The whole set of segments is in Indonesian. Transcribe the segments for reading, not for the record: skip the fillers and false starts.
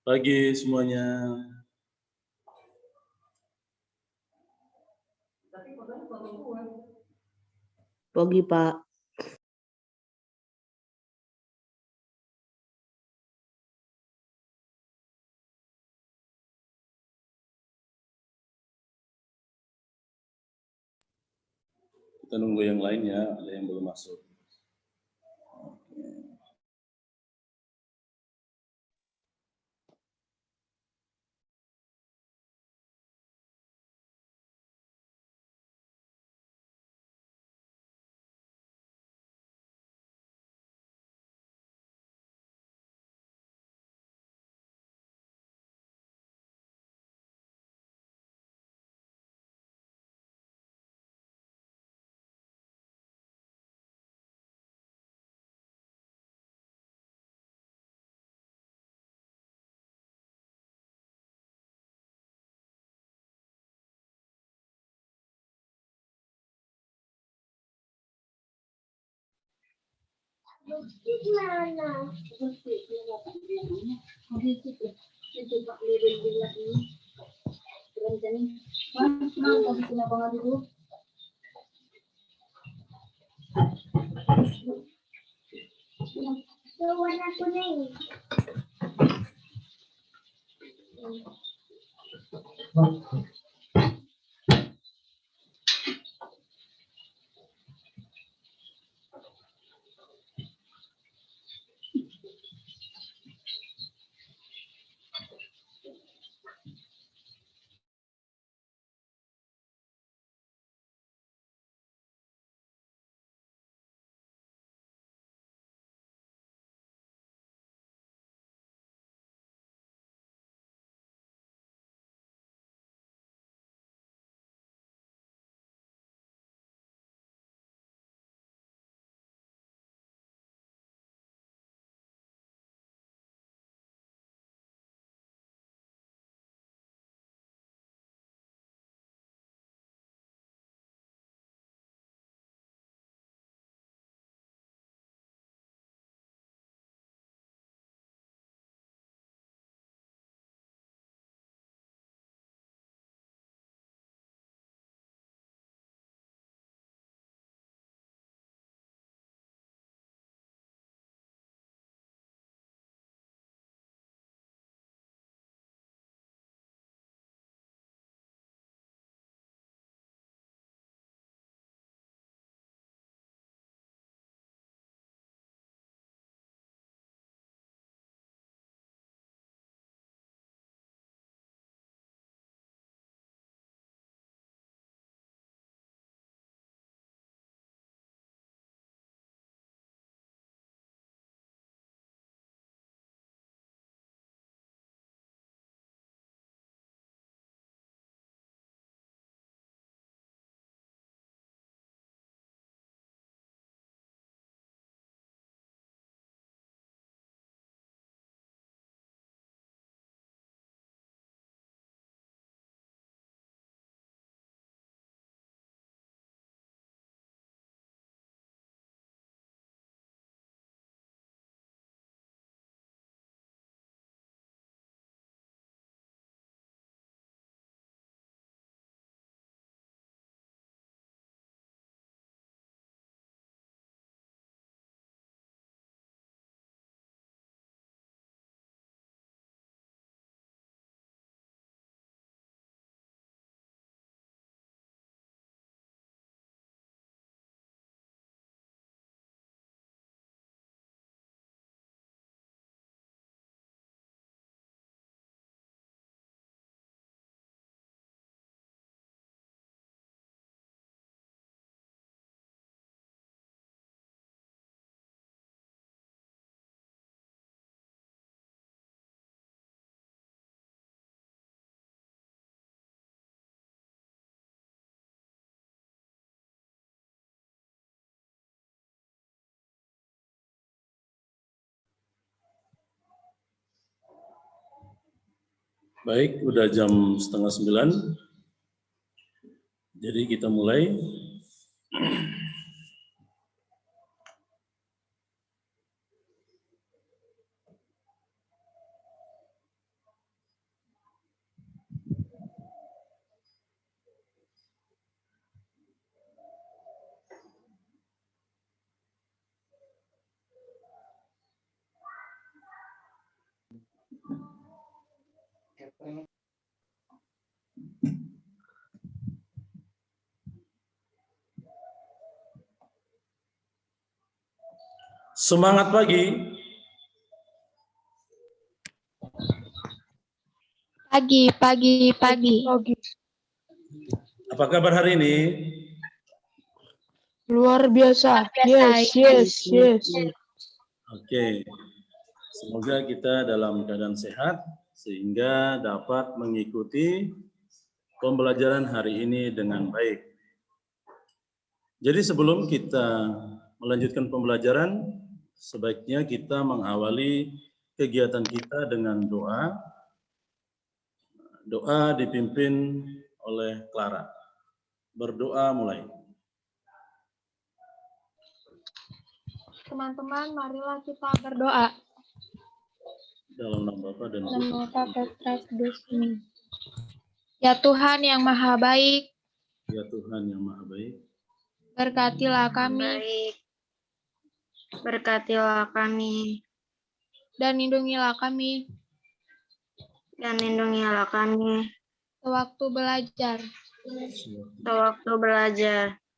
Pagi semuanya. Pagi, Pak. Kita nunggu yang lain ya, ada yang belum masuk. Warna kuning. Baik, udah jam 8:30. Jadi kita mulai. Semangat pagi. Pagi. Apa kabar hari ini? Luar biasa. Yes. Oke. Semoga kita dalam keadaan sehat sehingga dapat mengikuti pembelajaran hari ini dengan baik. Jadi sebelum kita melanjutkan pembelajaran, sebaiknya kita mengawali kegiatan kita dengan doa. Doa dipimpin oleh Clara. Berdoa mulai. Teman-teman, marilah kita berdoa. Dalam nama Bapa dan Nama Putra Kudus. Ya Tuhan yang Maha Baik, Ya Tuhan yang Maha Baik, berkatilah kami. Dan lindungilah kami. Sewaktu belajar.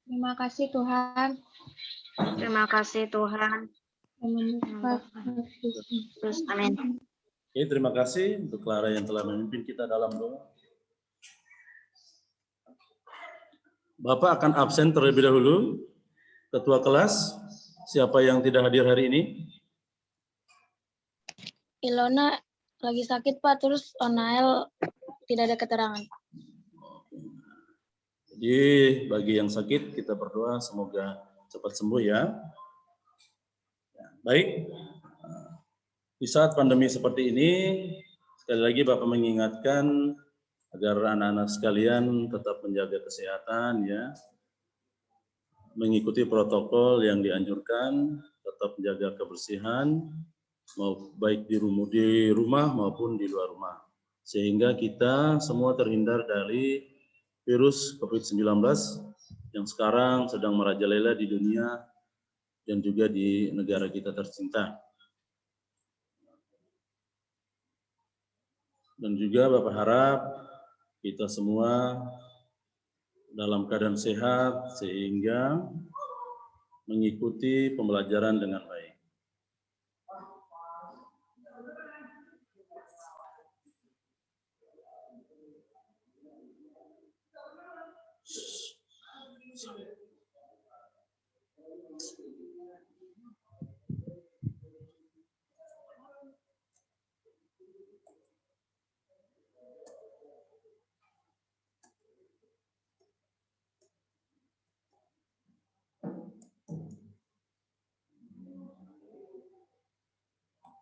Terima kasih Tuhan. Amin. Oke, terima kasih untuk Clara yang telah memimpin kita dalam doa. Bapak akan absen terlebih dahulu. Ketua kelas, siapa yang tidak hadir hari ini? Ilona lagi sakit Pak, terus Onael tidak ada keterangan. Jadi bagi yang sakit kita berdoa semoga cepat sembuh ya. Baik, di saat pandemi seperti ini, sekali lagi Bapak mengingatkan agar anak-anak sekalian tetap menjaga kesehatan ya, mengikuti protokol yang dianjurkan, tetap menjaga kebersihan, baik di rumah maupun di luar rumah, sehingga kita semua terhindar dari virus COVID-19 yang sekarang sedang merajalela di dunia dan juga di negara kita tercinta. Dan juga Bapak harap kita semua dalam keadaan sehat sehingga mengikuti pembelajaran dengan baik.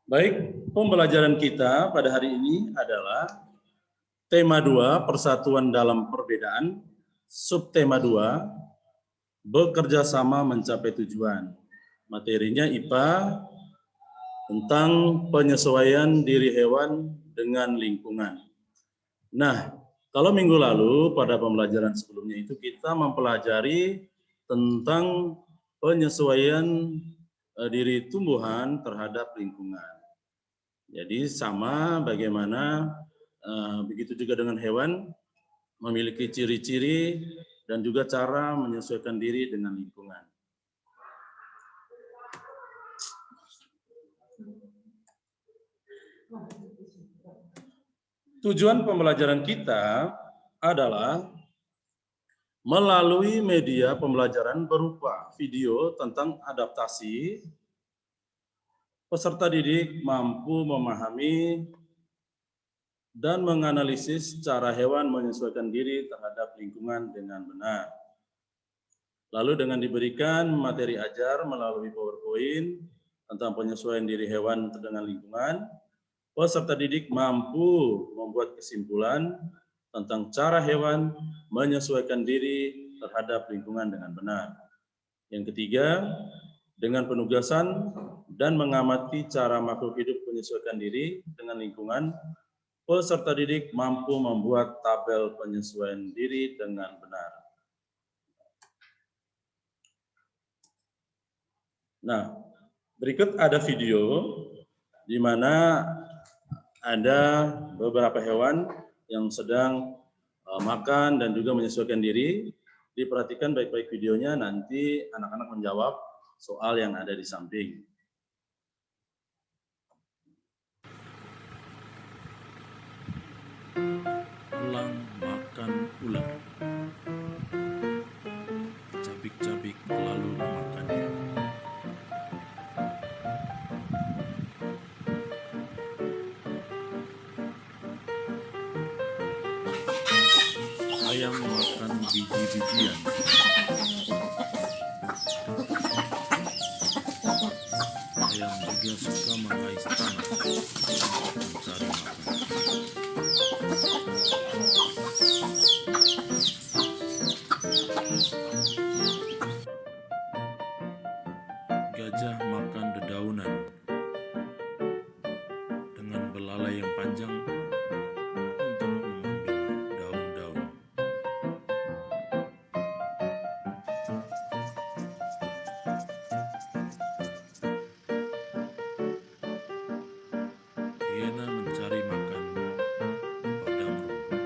Baik, pembelajaran kita pada hari ini adalah tema 2, persatuan dalam perbedaan, subtema 2, bekerja sama mencapai tujuan. Materinya IPA tentang penyesuaian diri hewan dengan lingkungan. Nah, kalau minggu lalu pada pembelajaran sebelumnya itu kita mempelajari tentang penyesuaian diri tumbuhan terhadap lingkungan. Jadi sama bagaimana begitu juga dengan hewan memiliki ciri-ciri dan juga cara menyesuaikan diri dengan lingkungan. Tujuan pembelajaran kita adalah melalui media pembelajaran berupa video tentang adaptasi, peserta didik mampu memahami dan menganalisis cara hewan menyesuaikan diri terhadap lingkungan dengan benar. Lalu dengan diberikan materi ajar melalui PowerPoint tentang penyesuaian diri hewan dengan lingkungan, peserta didik mampu membuat kesimpulan tentang cara hewan menyesuaikan diri terhadap lingkungan dengan benar. Yang ketiga, dengan penugasan dan mengamati cara makhluk hidup menyesuaikan diri dengan lingkungan, peserta didik mampu membuat tabel penyesuaian diri dengan benar. Nah, berikut ada video di mana ada beberapa hewan yang sedang makan dan juga menyesuaikan diri. Diperhatikan baik-baik videonya, nanti anak-anak menjawab soal yang ada di samping. Elang makan ular. Cabik-cabik lalu memakannya. Ayam makan biji-bijian. Ayam juga suka mengais tanah mencari makan. Gajah makan dedaunan dengan belalai yang panjang untuk mengambil daun-daun. Hiena mencari makan di padang rumput.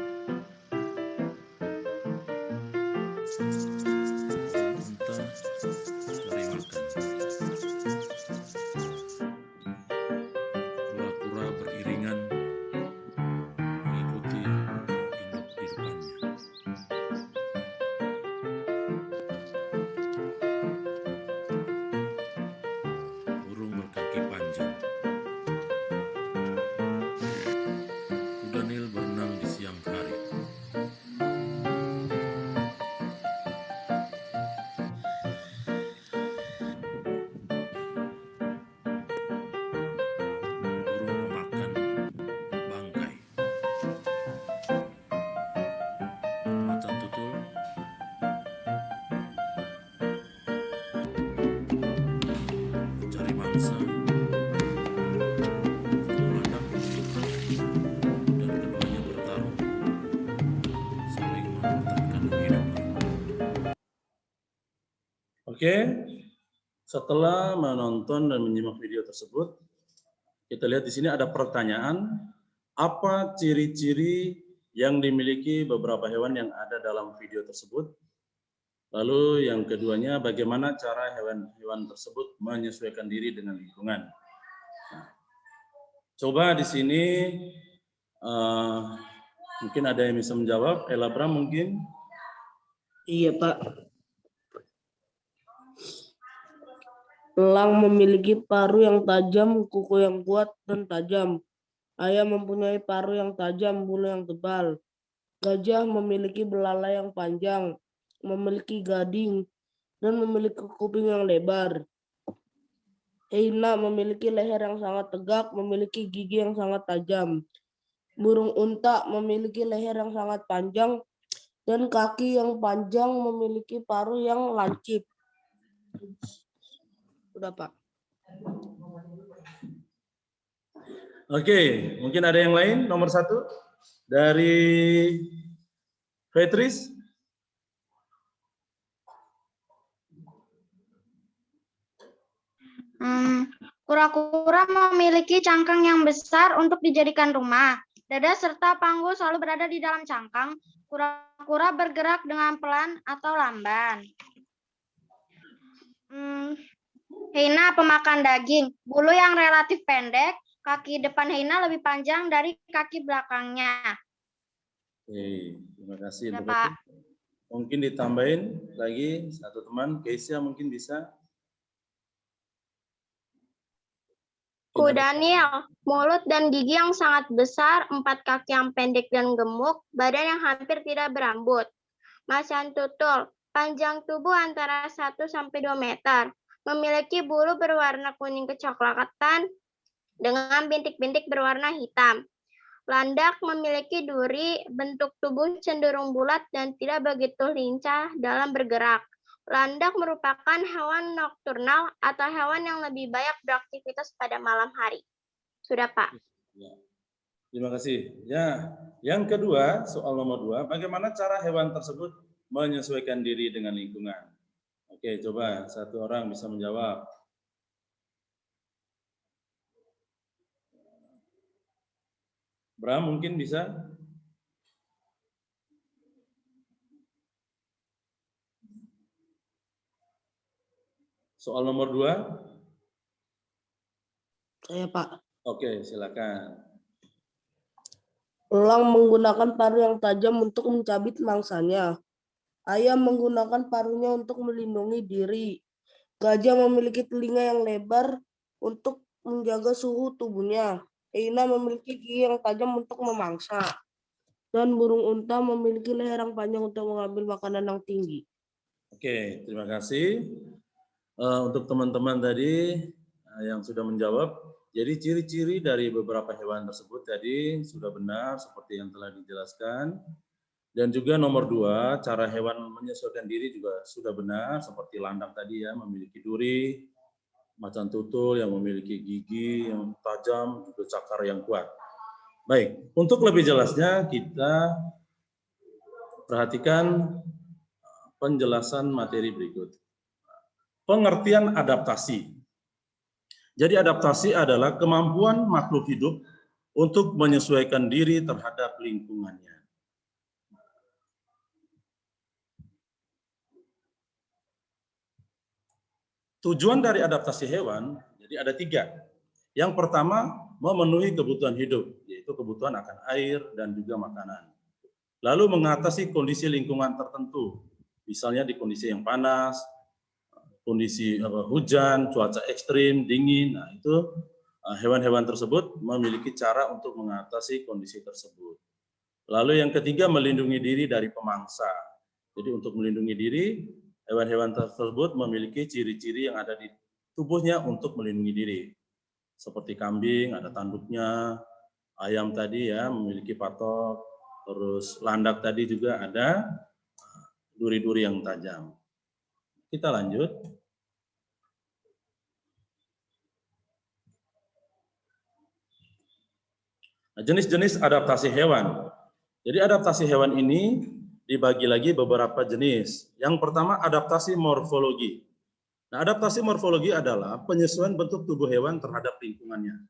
Unta cari makan. Kura-kura beriringan mengikuti induk di depannya. Burung berkaki panjang. Kuda Nil berenang di siang hari. Burung pemakan bangkai. Macan tutul mencari mangsa, menghadap, dan keduanya bertarung, saling mempertahankan kehidupan. Oke, setelah menonton dan menyimak video tersebut, kita lihat di sini ada pertanyaan, apa ciri-ciri yang dimiliki beberapa hewan yang ada dalam video tersebut? Lalu yang keduanya, bagaimana cara hewan-hewan tersebut menyesuaikan diri dengan lingkungan? Nah, coba di sini mungkin ada yang bisa menjawab. Elabram mungkin? Iya, Pak. Elang memiliki paruh yang tajam, kuku yang kuat dan tajam. Ayam mempunyai paruh yang tajam, bulu yang tebal. Gajah memiliki belalai yang panjang, memiliki gading, dan memiliki kuping yang lebar. Hyena memiliki leher yang sangat tegak, memiliki gigi yang sangat tajam. Burung unta memiliki leher yang sangat panjang dan kaki yang panjang, memiliki paruh yang lancip. Sudah, Pak. Oke, mungkin ada yang lain, nomor 1 dari Fetris. Kura-kura memiliki cangkang yang besar untuk dijadikan rumah. Dada serta panggul selalu berada di dalam cangkang. Kura-kura bergerak dengan pelan atau lamban. Hyena pemakan daging. Bulu yang relatif pendek. Kaki depan hyena lebih panjang dari kaki belakangnya. Oke, terima kasih. Sudah, Untuk Pak. mungkin ditambahin lagi satu teman, Keisha mungkin bisa. Kuda Nil, mulut dan gigi yang sangat besar, 4 kaki yang pendek dan gemuk, badan yang hampir tidak berambut. Macan tutul, panjang tubuh antara 1-2 meter, memiliki bulu berwarna kuning kecoklatan dengan bintik-bintik berwarna hitam. Landak memiliki duri, bentuk tubuh cenderung bulat dan tidak begitu lincah dalam bergerak. Landak merupakan hewan nokturnal atau hewan yang lebih banyak beraktivitas pada malam hari. Sudah, Pak. Ya. Terima kasih. Ya, yang kedua, soal nomor 2, bagaimana cara hewan tersebut menyesuaikan diri dengan lingkungan? Oke, coba satu orang bisa menjawab. Bram mungkin bisa? Soal nomor 2. Saya, Pak. Oke, silakan. Elang menggunakan paruh yang tajam untuk mencabik mangsanya. Ayam menggunakan paruhnya untuk melindungi diri. Gajah memiliki telinga yang lebar untuk menjaga suhu tubuhnya. Hyena memiliki gigi yang tajam untuk memangsa. Dan burung unta memiliki leher yang panjang untuk mengambil makanan yang tinggi. Oke, terima kasih. Untuk teman-teman tadi yang sudah menjawab, jadi ciri-ciri dari beberapa hewan tersebut tadi sudah benar seperti yang telah dijelaskan. Dan juga nomor 2, cara hewan menyesuaikan diri juga sudah benar, seperti landak tadi ya, memiliki duri, macan tutul yang memiliki gigi yang tajam, juga cakar yang kuat. Baik, untuk lebih jelasnya kita perhatikan penjelasan materi berikut. Pengertian adaptasi. Jadi adaptasi adalah kemampuan makhluk hidup untuk menyesuaikan diri terhadap lingkungannya. Tujuan dari adaptasi hewan, jadi ada 3. Yang pertama, memenuhi kebutuhan hidup, yaitu kebutuhan akan air dan juga makanan. Lalu mengatasi kondisi lingkungan tertentu, misalnya di kondisi yang panas, kondisi hujan, cuaca ekstrim, dingin. Nah, itu hewan-hewan tersebut memiliki cara untuk mengatasi kondisi tersebut. Lalu yang ketiga, melindungi diri dari pemangsa. Jadi untuk melindungi diri, hewan-hewan tersebut memiliki ciri-ciri yang ada di tubuhnya untuk melindungi diri. Seperti kambing, ada tanduknya, ayam tadi ya memiliki patok, terus landak tadi juga ada duri-duri yang tajam. Kita lanjut. Jenis-jenis adaptasi hewan. Jadi adaptasi hewan ini dibagi lagi beberapa jenis. Yang pertama adaptasi morfologi. Nah, adaptasi morfologi adalah penyesuaian bentuk tubuh hewan terhadap lingkungannya.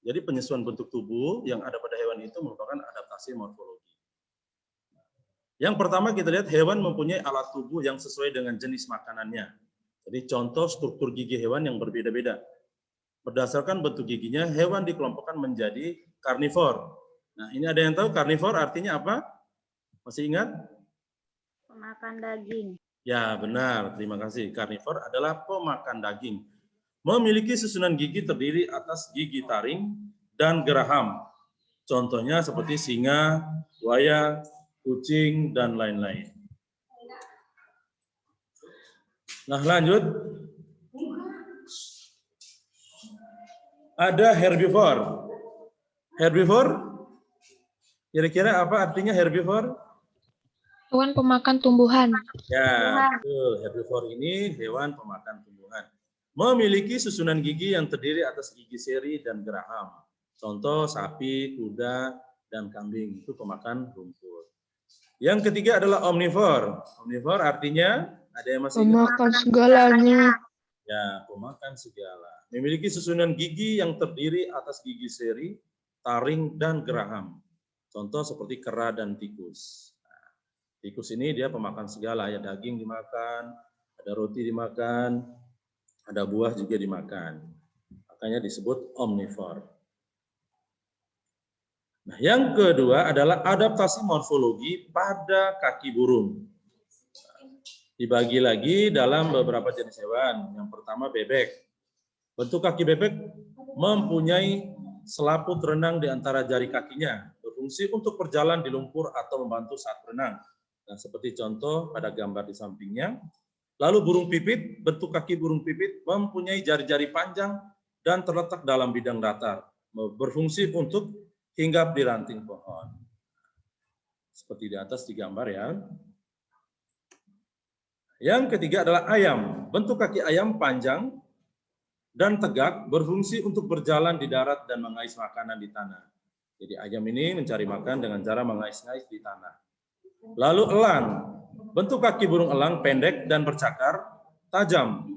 Jadi penyesuaian bentuk tubuh yang ada pada hewan itu merupakan adaptasi morfologi. Yang pertama kita lihat hewan mempunyai alat tubuh yang sesuai dengan jenis makanannya. Jadi contoh struktur gigi hewan yang berbeda-beda. Berdasarkan bentuk giginya, hewan dikelompokkan menjadi karnivor. Nah, ini ada yang tahu karnivor artinya apa? Masih ingat? Pemakan daging. Ya, benar. Terima kasih. Karnivor adalah pemakan daging. Memiliki susunan gigi terdiri atas gigi taring dan geraham. Contohnya seperti singa, buaya, kucing, dan lain-lain. Nah, lanjut. Ada herbivore. Herbivore, kira-kira apa artinya herbivore? Hewan pemakan tumbuhan. Ya, betul. Herbivore ini hewan pemakan tumbuhan. Memiliki susunan gigi yang terdiri atas gigi seri dan geraham. Contoh sapi, kuda, dan kambing itu pemakan rumput. Yang ketiga adalah omnivore. Omnivore artinya ada yang masih ingat? Pemakan segalanya. Ya, pemakan segala. Memiliki susunan gigi yang terdiri atas gigi seri, taring, dan geraham. Contoh seperti kera dan tikus. Nah, tikus ini dia pemakan segala, ya daging dimakan, ada roti dimakan, ada buah juga dimakan. Makanya disebut omnivore. Nah, yang kedua adalah adaptasi morfologi pada kaki burung. Dibagi lagi dalam beberapa jenis hewan. Yang pertama bebek. Bentuk kaki bebek mempunyai selaput renang di antara jari kakinya, berfungsi untuk berjalan di lumpur atau membantu saat berenang. Nah, seperti contoh pada gambar di sampingnya. Lalu burung pipit, bentuk kaki burung pipit mempunyai jari-jari panjang dan terletak dalam bidang datar, berfungsi untuk hinggap di ranting pohon. Seperti di atas di gambar ya. Yang ketiga adalah ayam. Bentuk kaki ayam panjang dan tegak, berfungsi untuk berjalan di darat dan mengais makanan di tanah. Jadi ayam ini mencari makan dengan cara mengais-ngais di tanah. Lalu elang. Bentuk kaki burung elang pendek dan bercakar, tajam,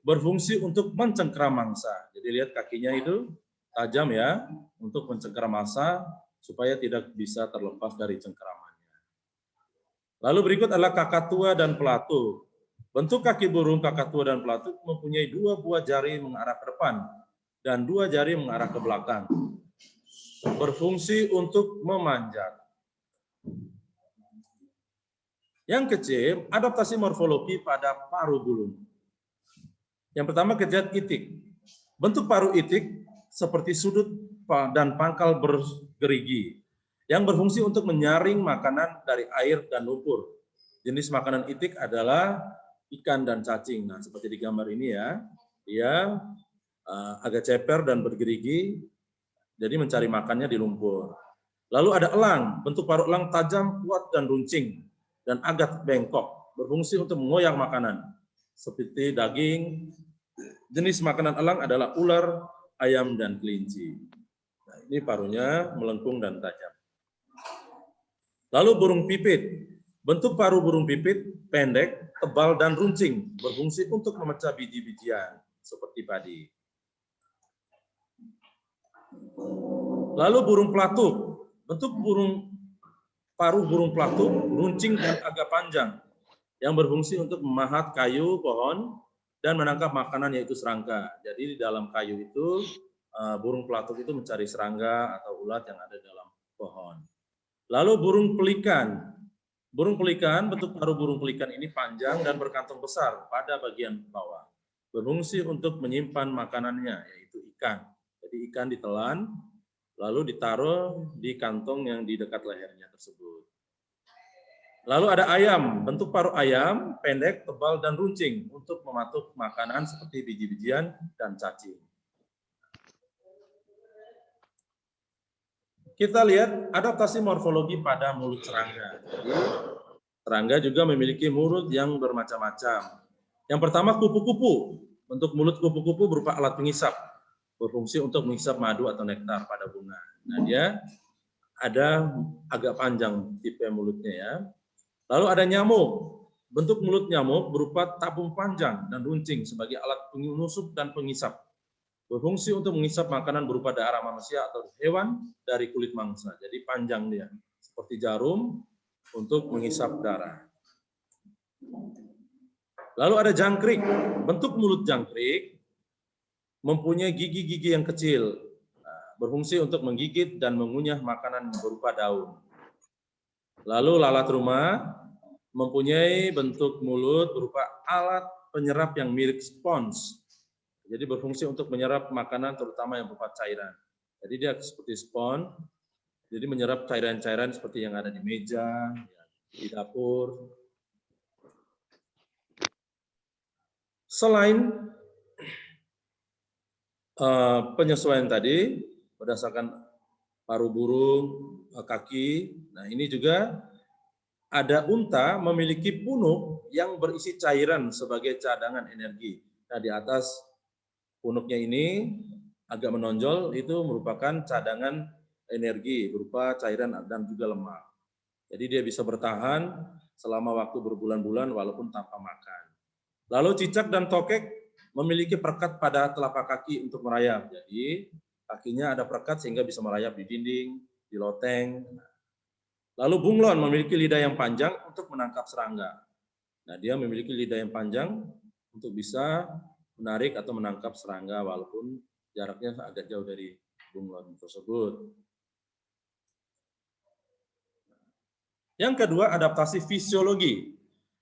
berfungsi untuk mencengkeram mangsa. Jadi lihat kakinya itu tajam ya, untuk mencengkeram mangsa supaya tidak bisa terlepas dari cengkeramannya. Lalu berikut adalah kakatua dan pelatu. Bentuk kaki burung kakatua dan pelatu mempunyai 2 buah jari mengarah ke depan dan 2 jari mengarah ke belakang. Berfungsi untuk memanjat. Yang kecil, adaptasi morfologi pada paruh burung. Yang pertama, kejat itik. Bentuk paruh itik seperti sudut dan pangkal bergerigi yang berfungsi untuk menyaring makanan dari air dan lumpur. Jenis makanan itik adalah ikan dan cacing. Nah, seperti di gambar ini ya, dia agak ceper dan bergerigi, jadi mencari makannya di lumpur. Lalu ada elang, bentuk paruh elang tajam, kuat, dan runcing, dan agak bengkok, berfungsi untuk mengoyak makanan, seperti daging. Jenis makanan elang adalah ular, ayam, dan kelinci. Nah, ini paruhnya melengkung dan tajam. Lalu burung pipit. Bentuk paruh burung pipit pendek, tebal, dan runcing, berfungsi untuk memecah biji-bijian, seperti padi. Lalu burung pelatuk. Bentuk paruh burung pelatuk runcing dan agak panjang, yang berfungsi untuk memahat kayu, pohon, dan menangkap makanan yaitu serangga. Jadi di dalam kayu itu, burung pelatuk itu mencari serangga atau ulat yang ada dalam pohon. Lalu burung pelikan. Burung pelikan, bentuk paruh burung pelikan ini panjang dan berkantong besar pada bagian bawah. Berfungsi untuk menyimpan makanannya, yaitu ikan. Jadi ikan ditelan, lalu ditaruh di kantong yang di dekat lehernya tersebut. Lalu ada ayam, bentuk paruh ayam pendek, tebal, dan runcing untuk mematuk makanan seperti biji-bijian dan cacing. Kita lihat adaptasi morfologi pada mulut serangga. Jadi, serangga juga memiliki mulut yang bermacam-macam. Yang pertama, kupu-kupu. Bentuk mulut kupu-kupu berupa alat pengisap, berfungsi untuk mengisap madu atau nektar pada bunga. Nah, dia ada agak panjang tipe mulutnya ya. Lalu ada nyamuk. Bentuk mulut nyamuk berupa tabung panjang dan runcing sebagai alat penusuk dan pengisap. Berfungsi untuk mengisap makanan berupa darah manusia atau hewan dari kulit mangsa. Jadi panjang dia, seperti jarum untuk mengisap darah. Lalu ada jangkrik. Bentuk mulut jangkrik mempunyai gigi-gigi yang kecil, berfungsi untuk menggigit dan mengunyah makanan berupa daun. Lalu lalat rumah mempunyai bentuk mulut berupa alat penyerap yang mirip spons. Jadi berfungsi untuk menyerap makanan terutama yang berupa cairan. Jadi dia seperti spons, jadi menyerap cairan-cairan seperti yang ada di meja, di dapur. Selain penyesuaian tadi berdasarkan paruh burung, kaki, nah ini juga ada unta memiliki punuk yang berisi cairan sebagai cadangan energi. Nah di atas punuknya ini agak menonjol, itu merupakan cadangan energi berupa cairan dan juga lemak. Jadi dia bisa bertahan selama waktu berbulan-bulan walaupun tanpa makan. Lalu cicak dan tokek memiliki perekat pada telapak kaki untuk merayap. Jadi kakinya ada perekat sehingga bisa merayap di dinding, di loteng. Lalu bunglon memiliki lidah yang panjang untuk menangkap serangga. Nah dia memiliki lidah yang panjang untuk bisa menarik atau menangkap serangga walaupun jaraknya agak jauh dari bunglon tersebut. Yang kedua, adaptasi fisiologi.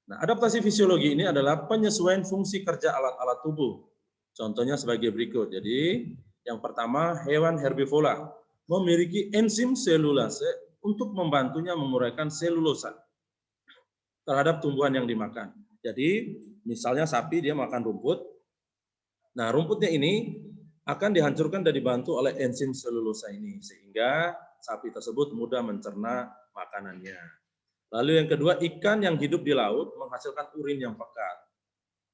Nah, adaptasi fisiologi ini adalah penyesuaian fungsi kerja alat-alat tubuh. Contohnya sebagai berikut. Jadi, yang pertama, hewan herbivora memiliki enzim selulase untuk membantunya menguraikan selulosa terhadap tumbuhan yang dimakan. Jadi, misalnya sapi dia makan rumput. Nah, rumputnya ini akan dihancurkan dan dibantu oleh enzim selulosa ini sehingga sapi tersebut mudah mencerna makanannya. Lalu yang kedua, ikan yang hidup di laut menghasilkan urin yang pekat.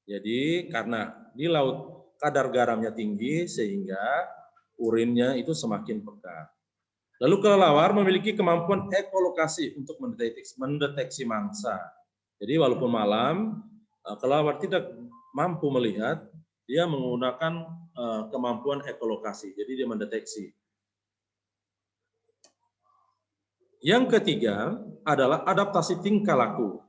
Jadi karena di laut kadar garamnya tinggi sehingga urinnya itu semakin pekat. Lalu kelelawar memiliki kemampuan ekolokasi untuk mendeteksi mangsa. Jadi walaupun malam, kelelawar tidak mampu melihat, dia menggunakan kemampuan ekolokasi. Jadi dia mendeteksi. Yang ketiga adalah adaptasi tingkah laku.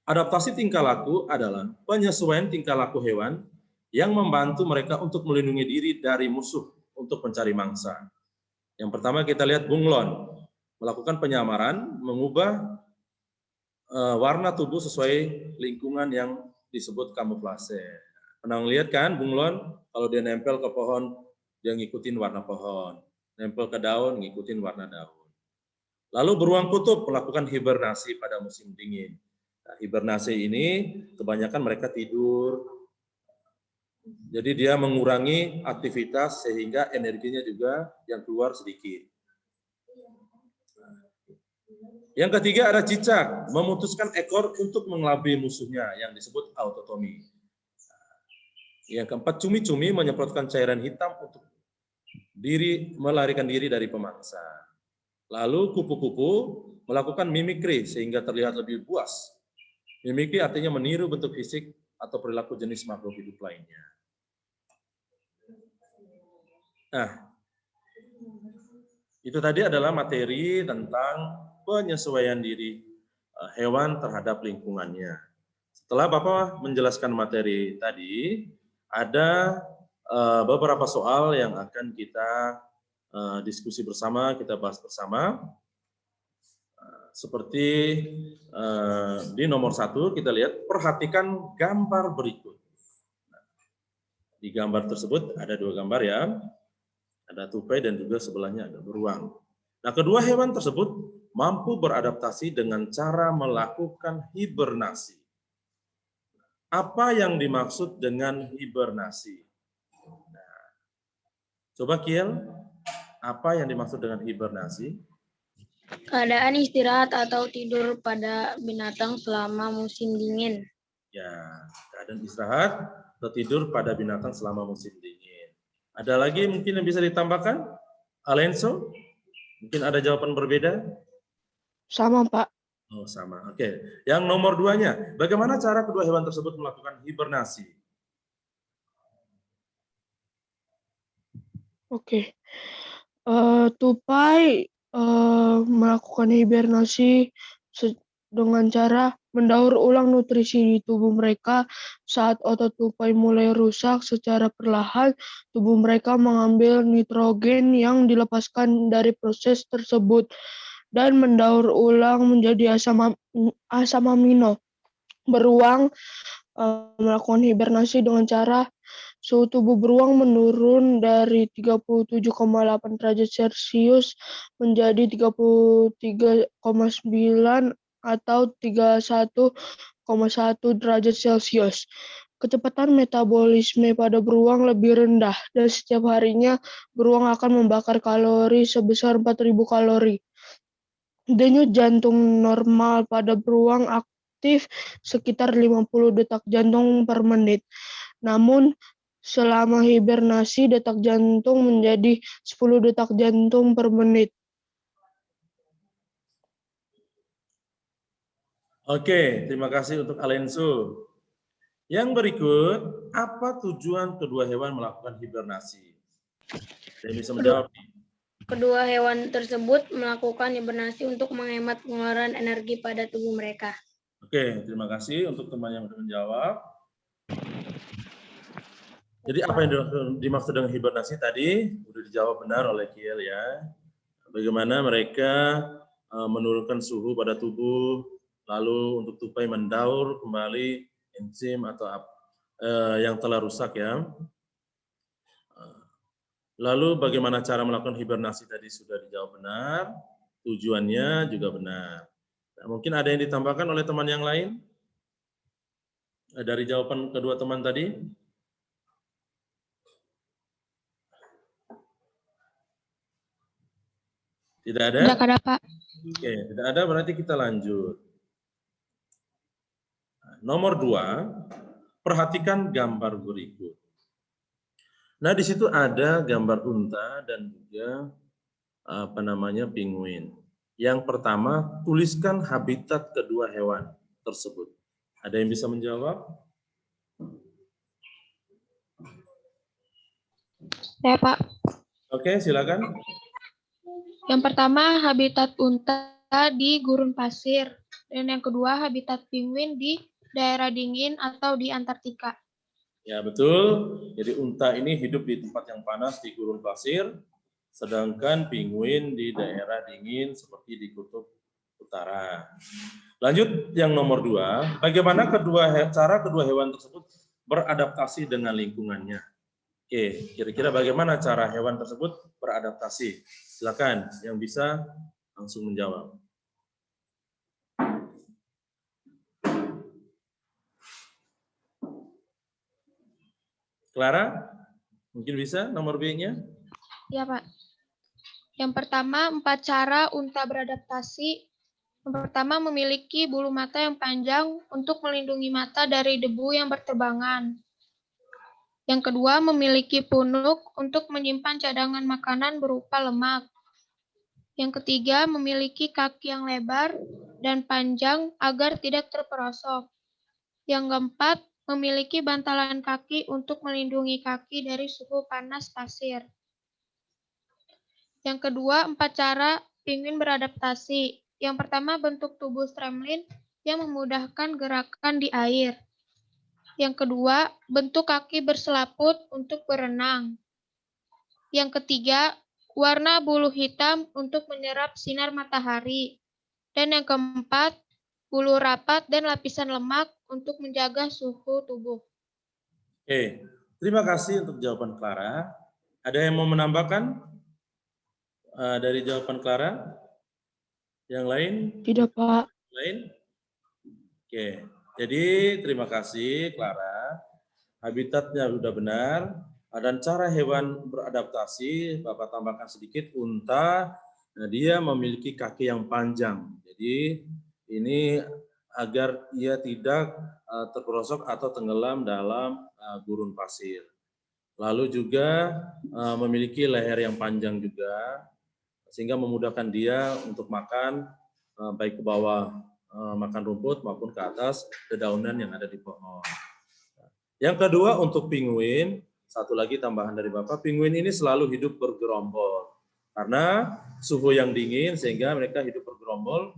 Adaptasi tingkah laku adalah penyesuaian tingkah laku hewan yang membantu mereka untuk melindungi diri dari musuh untuk mencari mangsa. Yang pertama kita lihat bunglon, melakukan penyamaran, mengubah warna tubuh sesuai lingkungan yang disebut kamuflase. Pernah lihat kan bunglon, kalau dia nempel ke pohon, dia ngikutin warna pohon. Nempel ke daun, ngikutin warna daun. Lalu beruang kutub melakukan hibernasi pada musim dingin. Nah, hibernasi ini kebanyakan mereka tidur. Jadi dia mengurangi aktivitas sehingga energinya juga yang keluar sedikit. Yang ketiga ada cicak, memutuskan ekor untuk mengelabui musuhnya yang disebut autotomi. Yang keempat cumi-cumi menyemprotkan cairan hitam untuk melarikan diri dari pemangsa. Lalu kupu-kupu melakukan mimikri sehingga terlihat lebih buas. Mimikri artinya meniru bentuk fisik atau perilaku jenis makhluk hidup lainnya. Nah, itu tadi adalah materi tentang penyesuaian diri hewan terhadap lingkungannya. Setelah Bapak menjelaskan materi tadi, ada beberapa soal yang akan kita diskusi bersama, kita bahas bersama. Seperti di nomor 1 kita lihat, perhatikan gambar berikut. Di gambar tersebut ada 2 gambar ya, ada tupai dan juga sebelahnya ada beruang. Nah, kedua hewan tersebut mampu beradaptasi dengan cara melakukan hibernasi. Apa yang dimaksud dengan hibernasi? Nah, coba Kiel, apa yang dimaksud dengan hibernasi? Keadaan istirahat atau tidur pada binatang selama musim dingin. Ya, keadaan istirahat atau tidur pada binatang selama musim dingin. Ada lagi mungkin yang bisa ditambahkan? Alenso? Mungkin ada jawaban berbeda? Sama, Pak. Oh, sama. Oke. Yang nomor 2-nya, bagaimana cara kedua hewan tersebut melakukan hibernasi? Oke. Tupai melakukan hibernasi dengan cara mendaur ulang nutrisi di tubuh mereka. Saat otot tupai mulai rusak secara perlahan, tubuh mereka mengambil nitrogen yang dilepaskan dari proses tersebut dan mendaur ulang menjadi asam amino. Beruang melakukan hibernasi dengan cara suhu tubuh beruang menurun dari 37,8 derajat Celcius menjadi 33,9 atau 31,1 derajat Celcius. Kecepatan metabolisme pada beruang lebih rendah dan setiap harinya beruang akan membakar kalori sebesar 4.000 kalori. Denyut jantung normal pada beruang aktif sekitar 50 detak jantung per menit. Namun, selama hibernasi, detak jantung menjadi 10 detak jantung per menit. Oke, terima kasih untuk Alenso. Yang berikut, apa tujuan kedua hewan melakukan hibernasi? Saya bisa menjawab. Kedua hewan tersebut melakukan hibernasi untuk menghemat pengeluaran energi pada tubuh mereka. Oke, terima kasih untuk teman yang sudah menjawab. Jadi apa yang dimaksud dengan hibernasi tadi sudah dijawab benar oleh Kiel ya. Bagaimana mereka menurunkan suhu pada tubuh, lalu untuk tupai mendaur kembali enzim atau yang telah rusak ya. Lalu bagaimana cara melakukan hibernasi tadi sudah dijawab benar, tujuannya juga benar. Nah, mungkin ada yang ditambahkan oleh teman yang lain dari jawaban kedua teman tadi? Tidak ada? Tidak ada, Pak. Oke, tidak ada berarti kita lanjut. Nomor 2, perhatikan gambar berikut. Nah, di situ ada gambar unta dan juga penguin. Yang pertama, tuliskan habitat kedua hewan tersebut. Ada yang bisa menjawab? Saya, Pak. Oke, silakan. Yang pertama, habitat unta di gurun pasir. Dan yang kedua, habitat penguin di daerah dingin atau di Antartika. Ya, betul. Jadi unta ini hidup di tempat yang panas di gurun pasir, sedangkan penguin di daerah dingin seperti di kutub utara. Lanjut yang nomor 2, bagaimana cara kedua hewan tersebut beradaptasi dengan lingkungannya? Oke, kira-kira bagaimana cara hewan tersebut beradaptasi? Silakan yang bisa langsung menjawab. Clara, mungkin bisa nomor B-nya? Ya, Pak. Yang pertama, 4 cara unta beradaptasi. Yang pertama, memiliki bulu mata yang panjang untuk melindungi mata dari debu yang berterbangan. Yang kedua, memiliki punuk untuk menyimpan cadangan makanan berupa lemak. Yang ketiga, memiliki kaki yang lebar dan panjang agar tidak terperosok. Yang keempat, memiliki bantalan kaki untuk melindungi kaki dari suhu panas pasir. Yang kedua, 4 cara penguin beradaptasi. Yang pertama, bentuk tubuh streamline yang memudahkan gerakan di air. Yang kedua, bentuk kaki berselaput untuk berenang. Yang ketiga, warna bulu hitam untuk menyerap sinar matahari. Dan yang keempat, bulu rapat dan lapisan lemak untuk menjaga suhu tubuh. Oke, terima kasih untuk jawaban Clara. Ada yang mau menambahkan dari jawaban Clara? Yang lain? Tidak, Pak. Lain? Oke, jadi terima kasih Clara. Habitatnya sudah benar. Dan cara hewan beradaptasi, Bapak tambahkan sedikit, unta, nah dia memiliki kaki yang panjang. Jadi ini agar ia tidak terperosok atau tenggelam dalam gurun pasir. Lalu juga memiliki leher yang panjang juga, sehingga memudahkan dia untuk makan baik ke bawah makan rumput maupun ke atas dedaunan yang ada di pohon. Yang kedua untuk penguin, satu lagi tambahan dari Bapak, penguin ini selalu hidup bergerombol. Karena suhu yang dingin sehingga mereka hidup bergerombol,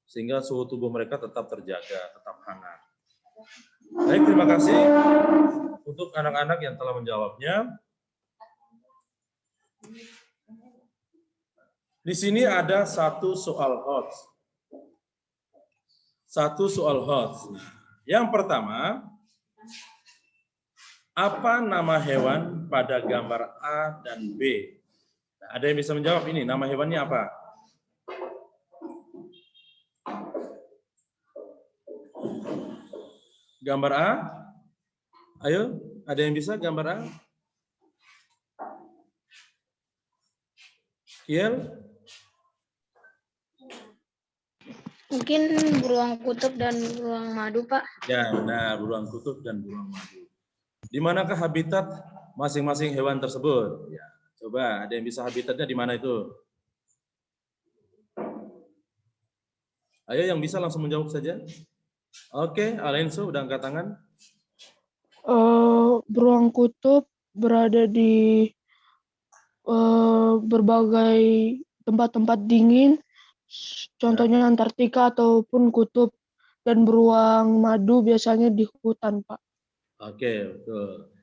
sehingga suhu tubuh mereka tetap terjaga, tetap hangat. Baik, terima kasih untuk anak-anak yang telah menjawabnya. Di sini ada satu soal hot. Satu soal hot. Yang pertama, apa nama hewan pada gambar A dan B? Nah, ada yang bisa menjawab ini, nama hewannya apa? Gambar A? Ayo, ada yang bisa gambar A? Kiel? Mungkin beruang kutub dan beruang madu, Pak. Ya, benar, beruang kutub dan beruang madu. Di manakah habitat masing-masing hewan tersebut? Ya, coba, ada yang bisa habitatnya di mana itu? Ayo yang bisa langsung menjawab saja. Oke, Alenso udah angkat tangan. Beruang kutub berada di berbagai tempat-tempat dingin, contohnya Antartika ataupun kutub, dan beruang madu biasanya di hutan, Pak. Oke, betul.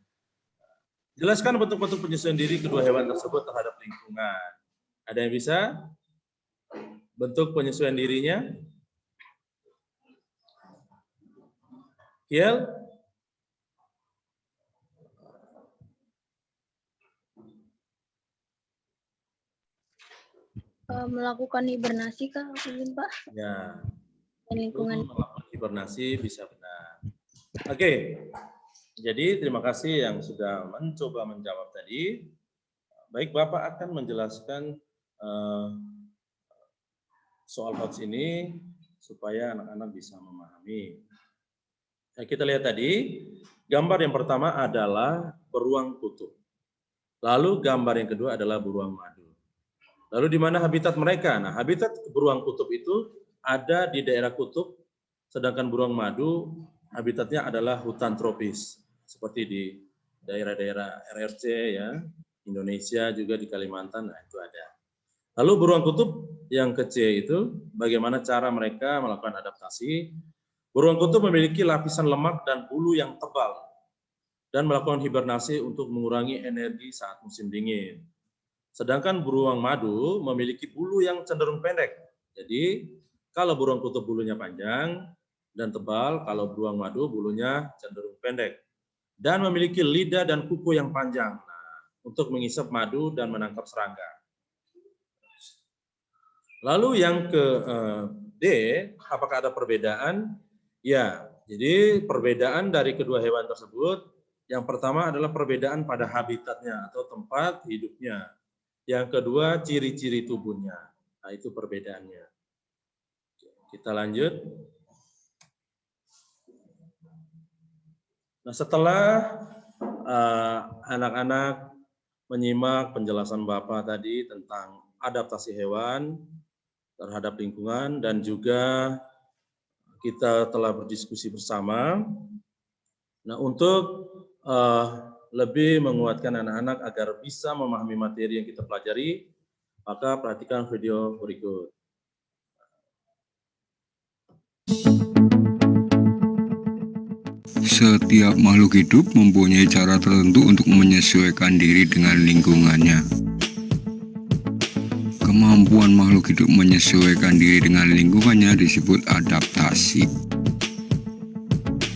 Jelaskan bentuk-bentuk penyesuaian diri kedua hewan tersebut terhadap lingkungan. Ada yang bisa? Bentuk penyesuaian dirinya? Kiel? Melakukan hibernasi kah mungkin, Pak? Ya. Dan lingkungan. Melakukan hibernasi bisa benar. Oke. Jadi terima kasih yang sudah mencoba menjawab tadi. Baik, Bapak akan menjelaskan soal HOTS ini supaya anak-anak bisa memahami. Nah, kita lihat tadi, gambar yang pertama adalah beruang kutub. Lalu gambar yang kedua adalah beruang madu. Lalu di mana habitat mereka? Nah, habitat beruang kutub itu ada di daerah kutub, sedangkan beruang madu habitatnya adalah hutan tropis. Seperti di daerah-daerah RRC ya, Indonesia juga di Kalimantan, nah itu ada. Lalu beruang kutub yang kecil itu, bagaimana cara mereka melakukan adaptasi? Beruang kutub memiliki lapisan lemak dan bulu yang tebal dan melakukan hibernasi untuk mengurangi energi saat musim dingin. Sedangkan beruang madu memiliki bulu yang cenderung pendek. Jadi, kalau beruang kutub bulunya panjang dan tebal, kalau beruang madu bulunya cenderung pendek. Dan memiliki lidah dan kuku yang panjang untuk mengisap madu dan menangkap serangga. Lalu yang ke D, apakah ada perbedaan? Ya, jadi perbedaan dari kedua hewan tersebut, yang pertama adalah perbedaan pada habitatnya atau tempat hidupnya. Yang kedua, ciri-ciri tubuhnya. Nah, itu perbedaannya. Kita lanjut. Nah, setelah anak-anak menyimak penjelasan Bapak tadi tentang adaptasi hewan terhadap lingkungan dan juga kita telah berdiskusi bersama. Nah, untuk lebih menguatkan anak-anak agar bisa memahami materi yang kita pelajari, maka perhatikan video berikut. Setiap makhluk hidup mempunyai cara tertentu untuk menyesuaikan diri dengan lingkungannya. Kemampuan makhluk hidup menyesuaikan diri dengan lingkungannya disebut adaptasi.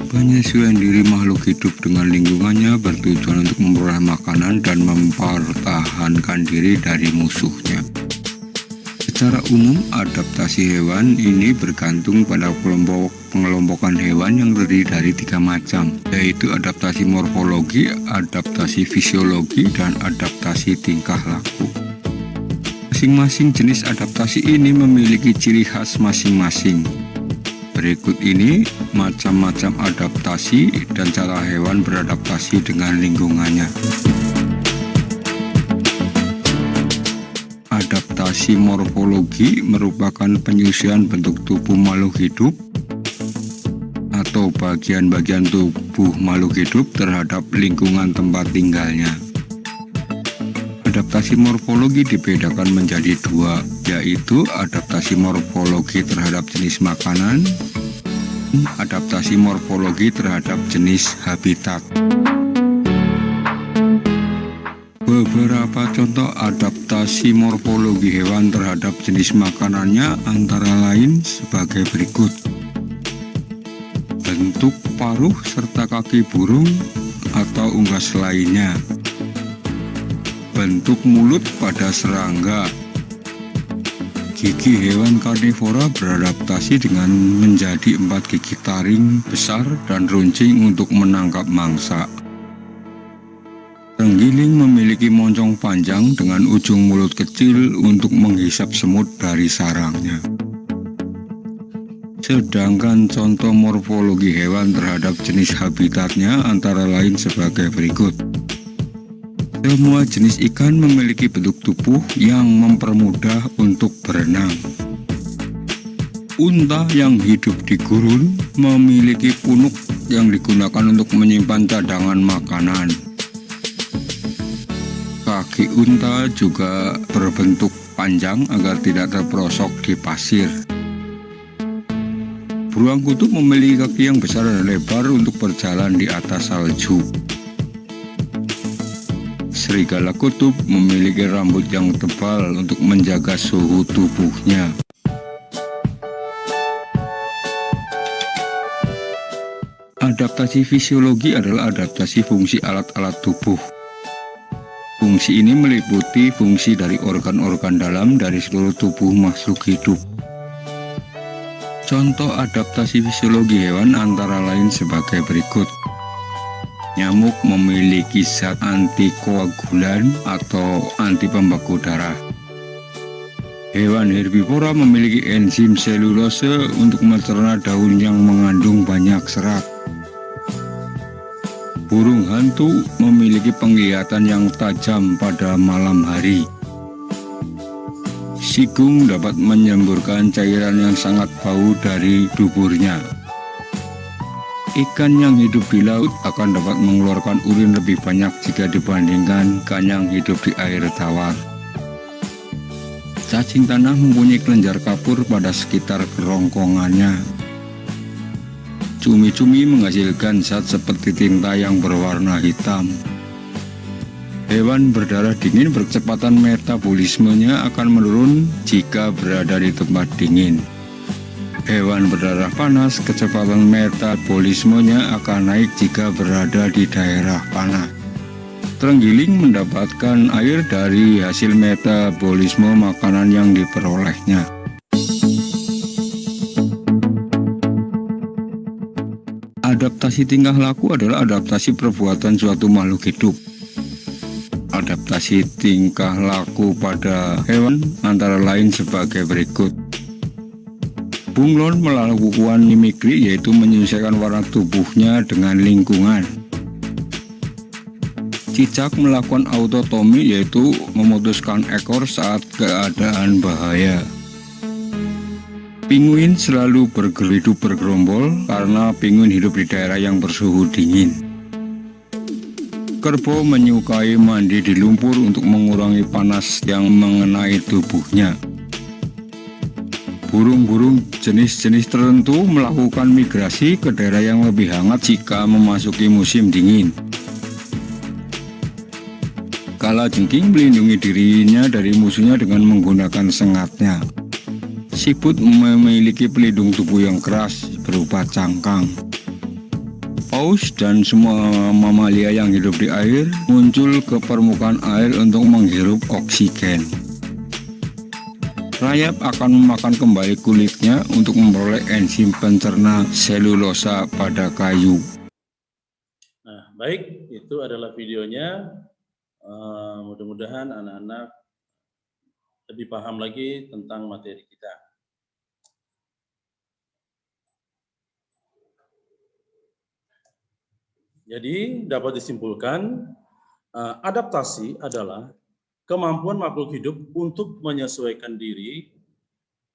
Penyesuaian diri makhluk hidup dengan lingkungannya bertujuan untuk memperoleh makanan dan mempertahankan diri dari musuhnya. Secara umum, adaptasi hewan ini bergantung pada pengelompokan hewan yang terdiri dari 3 macam, yaitu adaptasi morfologi, adaptasi fisiologi, dan adaptasi tingkah laku. Masing-masing jenis adaptasi ini memiliki ciri khas masing-masing. Berikut ini macam-macam adaptasi dan cara hewan beradaptasi dengan lingkungannya. Adaptasi morfologi merupakan penyesuaian bentuk tubuh makhluk hidup atau bagian-bagian tubuh makhluk hidup terhadap lingkungan tempat tinggalnya. Adaptasi morfologi dibedakan menjadi 2, yaitu adaptasi morfologi terhadap jenis makanan, adaptasi morfologi terhadap jenis habitat. Beberapa contoh adaptasi morfologi hewan terhadap jenis makanannya antara lain sebagai berikut. Bentuk paruh serta kaki burung atau unggas lainnya. Bentuk mulut pada serangga. Gigi hewan karnivora beradaptasi dengan menjadi 4 gigi taring besar dan runcing untuk menangkap mangsa. Terenggiling memiliki moncong panjang dengan ujung mulut kecil untuk menghisap semut dari sarangnya. Sedangkan contoh morfologi hewan terhadap jenis habitatnya antara lain sebagai berikut. Semua jenis ikan memiliki bentuk tubuh yang mempermudah untuk berenang. Unta yang hidup di gurun memiliki punuk yang digunakan untuk menyimpan cadangan makanan. Kaki unta juga berbentuk panjang agar tidak terperosok di pasir. Beruang kutub memiliki kaki yang besar dan lebar untuk berjalan di atas salju. Serigala kutub memiliki rambut yang tebal untuk menjaga suhu tubuhnya. Adaptasi fisiologi adalah adaptasi fungsi alat-alat tubuh. Fungsi ini meliputi fungsi dari organ-organ dalam dari seluruh tubuh makhluk hidup. Contoh adaptasi fisiologi hewan antara lain sebagai berikut. Nyamuk memiliki zat antikoagulan atau anti pembeku darah. Hewan herbivora memiliki enzim selulose untuk mencerna daun yang mengandung banyak serat. Burung hantu memiliki penglihatan yang tajam pada malam hari. Sigung dapat menyemburkan cairan yang sangat bau dari duburnya. Ikan yang hidup di laut akan dapat mengeluarkan urin lebih banyak jika dibandingkan ikan yang hidup di air tawar. Cacing tanah mempunyai kelenjar kapur pada sekitar kerongkongannya. Cumi-cumi menghasilkan zat seperti tinta yang berwarna hitam. Hewan berdarah dingin berkecepatan metabolismenya akan menurun jika berada di tempat dingin. Hewan berdarah panas, kecepatan metabolismenya akan naik jika berada di daerah panas. Terenggiling mendapatkan air dari hasil metabolisme makanan yang diperolehnya. Adaptasi tingkah laku adalah adaptasi perbuatan suatu makhluk hidup. Adaptasi tingkah laku pada hewan antara lain sebagai berikut. Bunglon melakukan mimikri, yaitu menyesuaikan warna tubuhnya dengan lingkungan. Cicak melakukan autotomi, yaitu memutuskan ekor saat keadaan bahaya. Pinguin selalu hidup bergerombol karena pinguin hidup di daerah yang bersuhu dingin. Kerbau menyukai mandi di lumpur untuk mengurangi panas yang mengenai tubuhnya. Burung-burung jenis-jenis tertentu melakukan migrasi ke daerah yang lebih hangat jika memasuki musim dingin. Kalajengking melindungi dirinya dari musuhnya dengan menggunakan sengatnya. Siput memiliki pelindung tubuh yang keras berupa cangkang. Paus dan semua mamalia yang hidup di air muncul ke permukaan air untuk menghirup oksigen. Rayap akan memakan kembali kulitnya untuk memperoleh enzim pencerna selulosa pada kayu. Nah, baik, itu adalah videonya. Mudah-mudahan anak-anak lebih paham lagi tentang materi kita. Jadi dapat disimpulkan, adaptasi adalah kemampuan makhluk hidup untuk menyesuaikan diri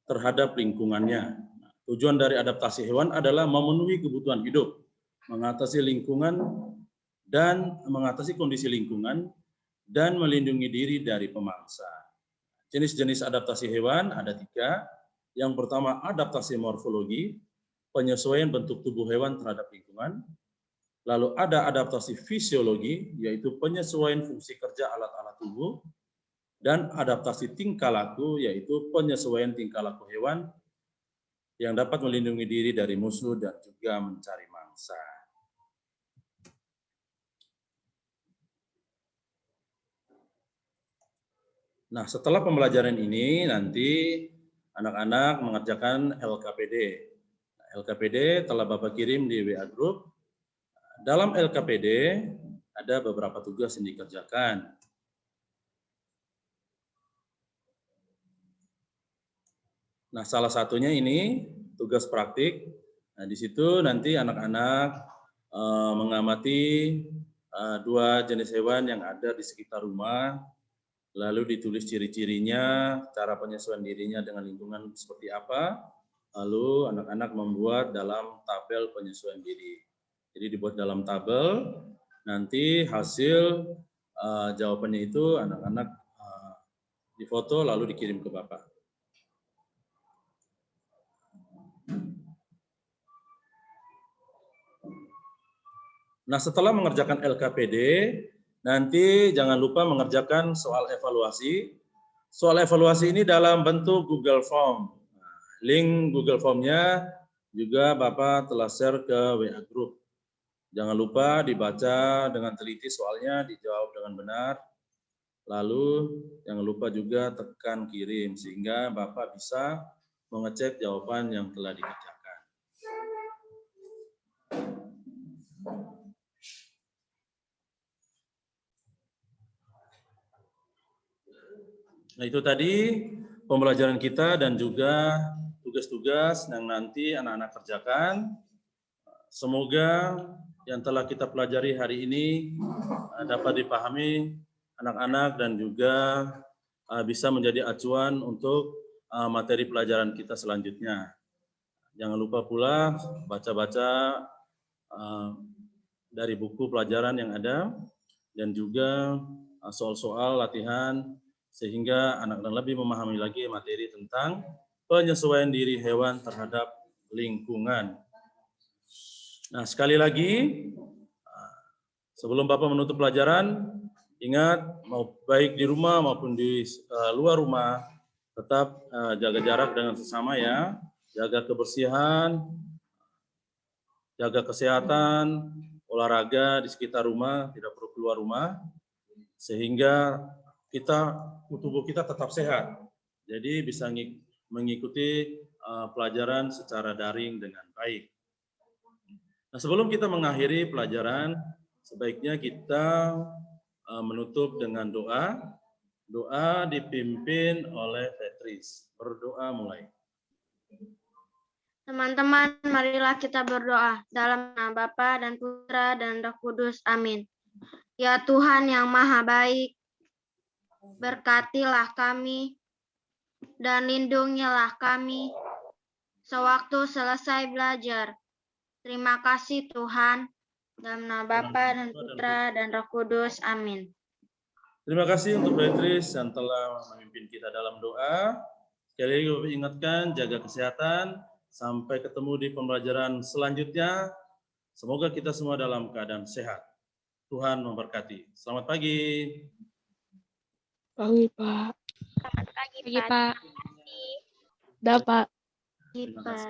terhadap lingkungannya. Tujuan dari adaptasi hewan adalah memenuhi kebutuhan hidup, mengatasi lingkungan dan mengatasi kondisi lingkungan, dan melindungi diri dari pemangsa. Jenis-jenis adaptasi hewan ada 3. Yang pertama, adaptasi morfologi, penyesuaian bentuk tubuh hewan terhadap lingkungan. Lalu ada adaptasi fisiologi, yaitu penyesuaian fungsi kerja alat-alat tubuh. Dan adaptasi tingkah laku, yaitu penyesuaian tingkah laku hewan yang dapat melindungi diri dari musuh dan juga mencari mangsa. Nah, setelah pembelajaran ini nanti anak-anak mengerjakan LKPD. LKPD telah Bapak kirim di WA Group. Dalam LKPD ada beberapa tugas yang dikerjakan. Nah, salah satunya ini tugas praktik. Nah, di situ nanti anak-anak mengamati 2 jenis hewan yang ada di sekitar rumah. Lalu ditulis ciri-cirinya, cara penyesuaian dirinya dengan lingkungan seperti apa. Lalu anak-anak membuat dalam tabel penyesuaian diri. Jadi dibuat dalam tabel, nanti hasil jawabannya itu anak-anak difoto lalu dikirim ke Bapak. Nah, setelah mengerjakan LKPD, nanti jangan lupa mengerjakan soal evaluasi. Soal evaluasi ini dalam bentuk Google Form. Link Google Form-nya juga Bapak telah share ke WA Group. Jangan lupa dibaca dengan teliti soalnya, dijawab dengan benar. Lalu jangan lupa juga tekan kirim, sehingga Bapak bisa mengecek jawaban yang telah dikerjakan. Nah, itu tadi pembelajaran kita dan juga tugas-tugas yang nanti anak-anak kerjakan. Semoga yang telah kita pelajari hari ini dapat dipahami anak-anak dan juga bisa menjadi acuan untuk materi pelajaran kita selanjutnya. Jangan lupa pula baca-baca dari buku pelajaran yang ada dan juga soal-soal latihan sehingga anak-anak lebih memahami lagi materi tentang penyesuaian diri hewan terhadap lingkungan. Nah, sekali lagi, sebelum Bapak menutup pelajaran, ingat, mau baik di rumah maupun di luar rumah, tetap jaga jarak dengan sesama ya, jaga kebersihan, jaga kesehatan, olahraga di sekitar rumah, tidak perlu keluar rumah, sehingga tubuh kita tetap sehat. Jadi bisa mengikuti pelajaran secara daring dengan baik. Nah, sebelum kita mengakhiri pelajaran, sebaiknya kita menutup dengan doa. Doa dipimpin oleh Petris. Berdoa mulai. Teman-teman, marilah kita berdoa dalam nama Bapa dan Putra dan Roh Kudus. Amin. Ya Tuhan yang Maha Baik, berkatilah kami dan lindungilah kami sewaktu selesai belajar. Terima kasih Tuhan, dalam nama Bapa dan Putra dan Roh Kudus. Amin. Terima kasih untuk Beatrice yang telah memimpin kita dalam doa. Sekali lagi Bapak ingatkan, jaga kesehatan. Sampai ketemu di pembelajaran selanjutnya. Semoga kita semua dalam keadaan sehat. Tuhan memberkati. Selamat pagi. Pagi, Pak. Selamat pagi, Pagi, Pak. Dah, Pak. Pak.